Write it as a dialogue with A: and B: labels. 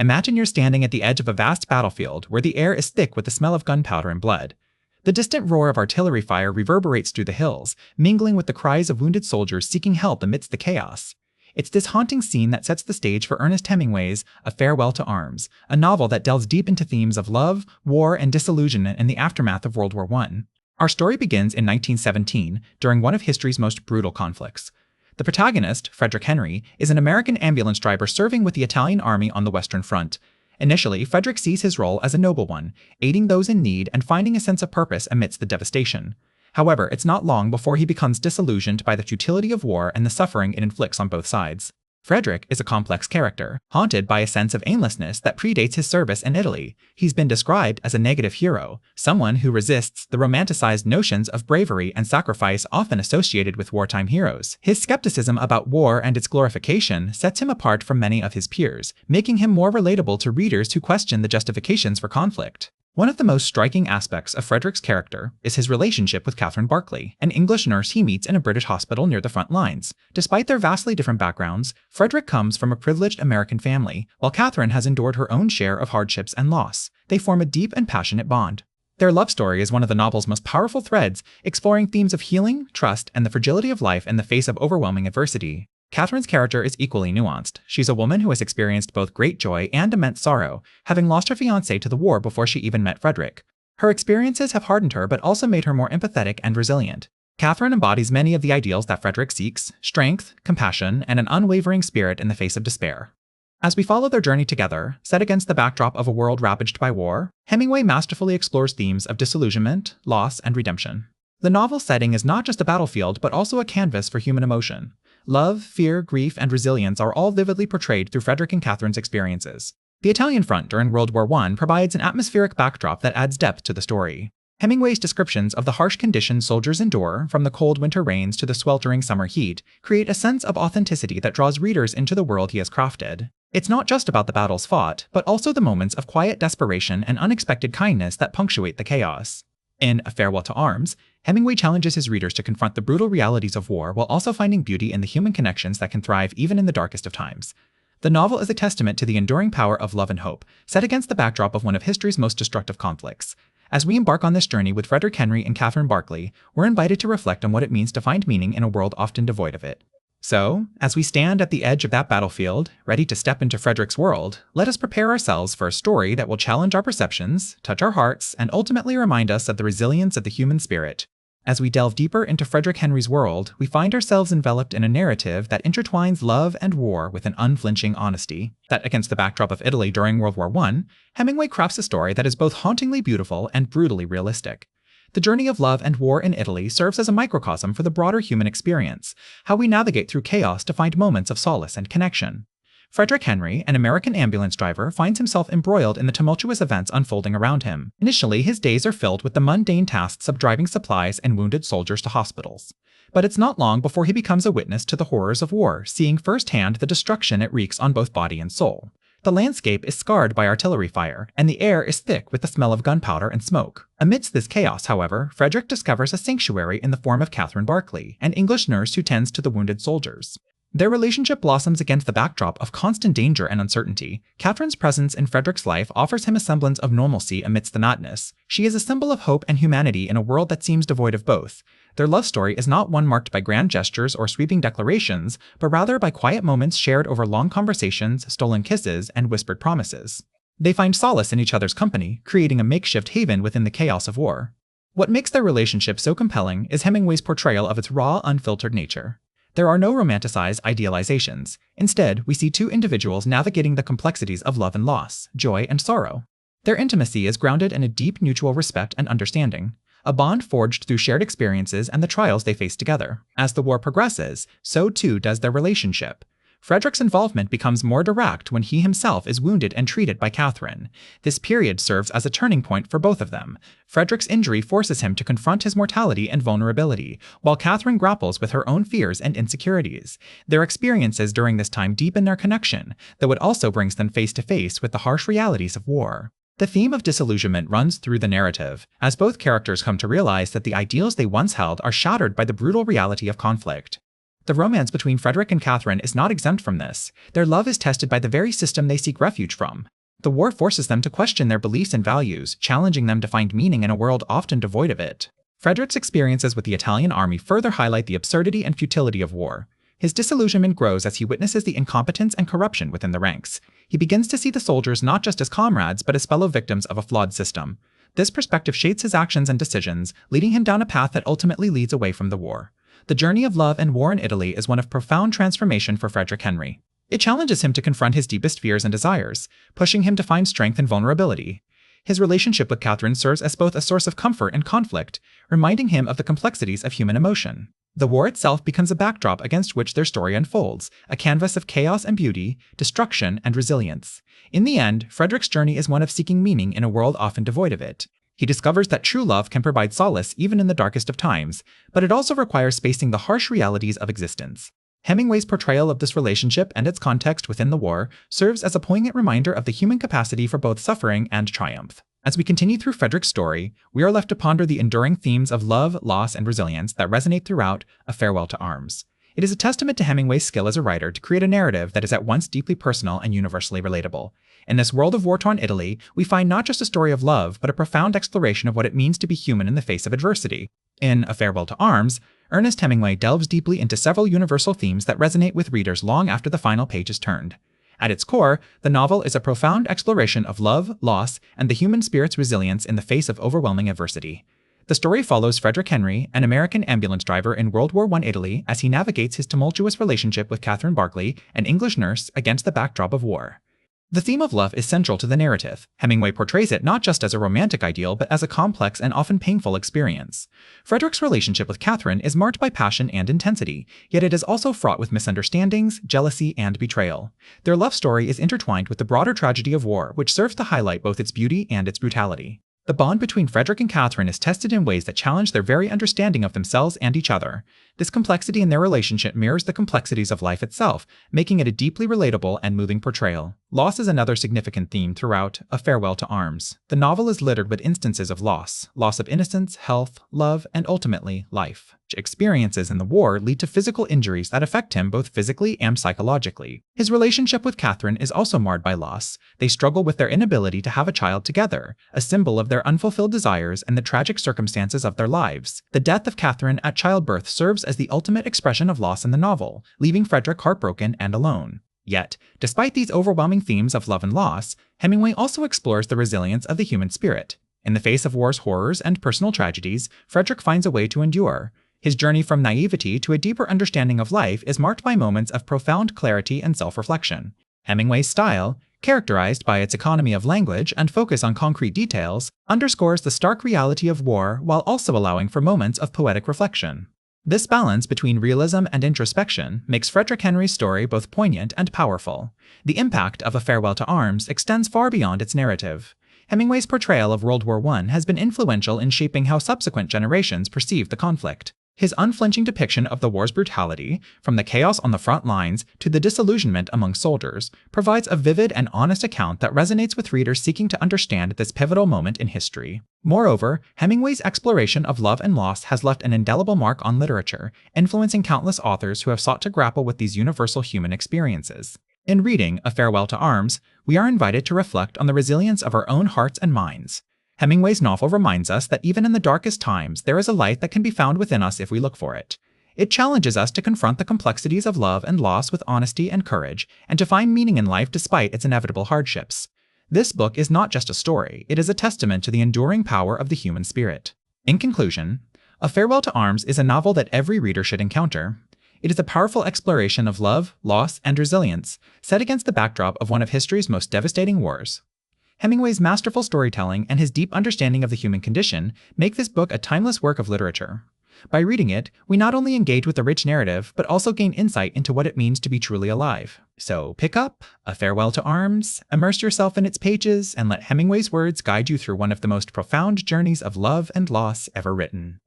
A: Imagine you're standing at the edge of a vast battlefield where the air is thick with the smell of gunpowder and blood. The distant roar of artillery fire reverberates through the hills, mingling with the cries of wounded soldiers seeking help amidst the chaos. It's this haunting scene that sets the stage for Ernest Hemingway's A Farewell to Arms, a novel that delves deep into themes of love, war, and disillusionment in the aftermath of World War I. Our story begins in 1917, during one of history's most brutal conflicts. The protagonist, Frederick Henry, is an American ambulance driver serving with the Italian army on the Western Front. Initially, Frederick sees his role as a noble one, aiding those in need and finding a sense of purpose amidst the devastation. However, it's not long before he becomes disillusioned by the futility of war and the suffering it inflicts on both sides. Frederick is a complex character, haunted by a sense of aimlessness that predates his service in Italy. He's been described as a negative hero, someone who resists the romanticized notions of bravery and sacrifice often associated with wartime heroes. His skepticism about war and its glorification sets him apart from many of his peers, making him more relatable to readers who question the justifications for conflict. One of the most striking aspects of Frederick's character is his relationship with Catherine Barclay, an English nurse he meets in a British hospital near the front lines. Despite their vastly different backgrounds, Frederick comes from a privileged American family, while Catherine has endured her own share of hardships and loss. They form a deep and passionate bond. Their love story is one of the novel's most powerful threads, exploring themes of healing, trust, and the fragility of life in the face of overwhelming adversity. Catherine's character is equally nuanced. She's a woman who has experienced both great joy and immense sorrow, having lost her fiancé to the war before she even met Frederick. Her experiences have hardened her but also made her more empathetic and resilient. Catherine embodies many of the ideals that Frederick seeks: strength, compassion, and an unwavering spirit in the face of despair. As we follow their journey together, set against the backdrop of a world ravaged by war, Hemingway masterfully explores themes of disillusionment, loss, and redemption. The novel's setting is not just a battlefield but also a canvas for human emotion. Love, fear, grief, and resilience are all vividly portrayed through Frederick and Catherine's experiences. The Italian front during World War I provides an atmospheric backdrop that adds depth to the story. Hemingway's descriptions of the harsh conditions soldiers endure, from the cold winter rains to the sweltering summer heat, create a sense of authenticity that draws readers into the world he has crafted. It's not just about the battles fought, but also the moments of quiet desperation and unexpected kindness that punctuate the chaos. In A Farewell to Arms, Hemingway challenges his readers to confront the brutal realities of war while also finding beauty in the human connections that can thrive even in the darkest of times. The novel is a testament to the enduring power of love and hope, set against the backdrop of one of history's most destructive conflicts. As we embark on this journey with Frederick Henry and Catherine Barclay, we're invited to reflect on what it means to find meaning in a world often devoid of it. So, as we stand at the edge of that battlefield, ready to step into Frederick's world, let us prepare ourselves for a story that will challenge our perceptions, touch our hearts, and ultimately remind us of the resilience of the human spirit. As we delve deeper into Frederick Henry's world, we find ourselves enveloped in a narrative that intertwines love and war with an unflinching honesty. Set against the backdrop of Italy during World War I, Hemingway crafts a story that is both hauntingly beautiful and brutally realistic. The journey of love and war in Italy serves as a microcosm for the broader human experience, how we navigate through chaos to find moments of solace and connection. Frederick Henry, an American ambulance driver, finds himself embroiled in the tumultuous events unfolding around him. Initially, his days are filled with the mundane tasks of driving supplies and wounded soldiers to hospitals. But it's not long before he becomes a witness to the horrors of war, seeing firsthand the destruction it wreaks on both body and soul. The landscape is scarred by artillery fire, and the air is thick with the smell of gunpowder and smoke. Amidst this chaos, however, Frederick discovers a sanctuary in the form of Catherine Barclay, an English nurse who tends to the wounded soldiers. Their relationship blossoms against the backdrop of constant danger and uncertainty. Catherine's presence in Frederick's life offers him a semblance of normalcy amidst the madness. She is a symbol of hope and humanity in a world that seems devoid of both. Their love story is not one marked by grand gestures or sweeping declarations, but rather by quiet moments shared over long conversations, stolen kisses, and whispered promises. They find solace in each other's company, creating a makeshift haven within the chaos of war. What makes their relationship so compelling is Hemingway's portrayal of its raw, unfiltered nature. There are no romanticized idealizations. Instead, we see two individuals navigating the complexities of love and loss, joy and sorrow. Their intimacy is grounded in a deep mutual respect and understanding, a bond forged through shared experiences and the trials they face together. As the war progresses, so too does their relationship. Frederick's involvement becomes more direct when he himself is wounded and treated by Catherine. This period serves as a turning point for both of them. Frederick's injury forces him to confront his mortality and vulnerability, while Catherine grapples with her own fears and insecurities. Their experiences during this time deepen their connection, though it also brings them face to face with the harsh realities of war. The theme of disillusionment runs through the narrative, as both characters come to realize that the ideals they once held are shattered by the brutal reality of conflict. The romance between Frederick and Catherine is not exempt from this. Their love is tested by the very system they seek refuge from. The war forces them to question their beliefs and values, challenging them to find meaning in a world often devoid of it. Frederick's experiences with the Italian army further highlight the absurdity and futility of war. His disillusionment grows as he witnesses the incompetence and corruption within the ranks. He begins to see the soldiers not just as comrades, but as fellow victims of a flawed system. This perspective shapes his actions and decisions, leading him down a path that ultimately leads away from the war. The journey of love and war in Italy is one of profound transformation for Frederick Henry. It challenges him to confront his deepest fears and desires, pushing him to find strength in vulnerability. His relationship with Catherine serves as both a source of comfort and conflict, reminding him of the complexities of human emotion. The war itself becomes a backdrop against which their story unfolds, a canvas of chaos and beauty, destruction and resilience. In the end, Frederick's journey is one of seeking meaning in a world often devoid of it. He discovers that true love can provide solace even in the darkest of times, but it also requires facing the harsh realities of existence. Hemingway's portrayal of this relationship and its context within the war serves as a poignant reminder of the human capacity for both suffering and triumph. As we continue through Frederick's story, we are left to ponder the enduring themes of love, loss, and resilience that resonate throughout A Farewell to Arms. It is a testament to Hemingway's skill as a writer to create a narrative that is at once deeply personal and universally relatable. In this world of war-torn Italy, we find not just a story of love, but a profound exploration of what it means to be human in the face of adversity. In A Farewell to Arms, Ernest Hemingway delves deeply into several universal themes that resonate with readers long after the final page is turned. At its core, the novel is a profound exploration of love, loss, and the human spirit's resilience in the face of overwhelming adversity. The story follows Frederick Henry, an American ambulance driver in World War I Italy, as he navigates his tumultuous relationship with Catherine Barclay, an English nurse, against the backdrop of war. The theme of love is central to the narrative. Hemingway portrays it not just as a romantic ideal, but as a complex and often painful experience. Frederick's relationship with Catherine is marked by passion and intensity, yet it is also fraught with misunderstandings, jealousy, and betrayal. Their love story is intertwined with the broader tragedy of war, which serves to highlight both its beauty and its brutality. The bond between Frederick and Catherine is tested in ways that challenge their very understanding of themselves and each other. This complexity in their relationship mirrors the complexities of life itself, making it a deeply relatable and moving portrayal. Loss is another significant theme throughout A Farewell to Arms. The novel is littered with instances of loss of innocence, health, love, and ultimately, life. Experiences in the war lead to physical injuries that affect him both physically and psychologically. His relationship with Catherine is also marred by loss. They struggle with their inability to have a child together, a symbol of their unfulfilled desires and the tragic circumstances of their lives. The death of Catherine at childbirth serves as the ultimate expression of loss in the novel, leaving Frederick heartbroken and alone. Yet, despite these overwhelming themes of love and loss, Hemingway also explores the resilience of the human spirit. In the face of war's horrors and personal tragedies, Frederick finds a way to endure. His journey from naivety to a deeper understanding of life is marked by moments of profound clarity and self-reflection. Hemingway's style, characterized by its economy of language and focus on concrete details, underscores the stark reality of war while also allowing for moments of poetic reflection. This balance between realism and introspection makes Frederick Henry's story both poignant and powerful. The impact of A Farewell to Arms extends far beyond its narrative. Hemingway's portrayal of World War I has been influential in shaping how subsequent generations perceive the conflict. His unflinching depiction of the war's brutality, from the chaos on the front lines to the disillusionment among soldiers, provides a vivid and honest account that resonates with readers seeking to understand this pivotal moment in history. Moreover, Hemingway's exploration of love and loss has left an indelible mark on literature, influencing countless authors who have sought to grapple with these universal human experiences. In reading A Farewell to Arms, we are invited to reflect on the resilience of our own hearts and minds. Hemingway's novel reminds us that even in the darkest times, there is a light that can be found within us if we look for it. It challenges us to confront the complexities of love and loss with honesty and courage, and to find meaning in life despite its inevitable hardships. This book is not just a story, it is a testament to the enduring power of the human spirit. In conclusion, A Farewell to Arms is a novel that every reader should encounter. It is a powerful exploration of love, loss, and resilience, set against the backdrop of one of history's most devastating wars. Hemingway's masterful storytelling and his deep understanding of the human condition make this book a timeless work of literature. By reading it, we not only engage with the rich narrative, but also gain insight into what it means to be truly alive. So pick up A Farewell to Arms, immerse yourself in its pages, and let Hemingway's words guide you through one of the most profound journeys of love and loss ever written.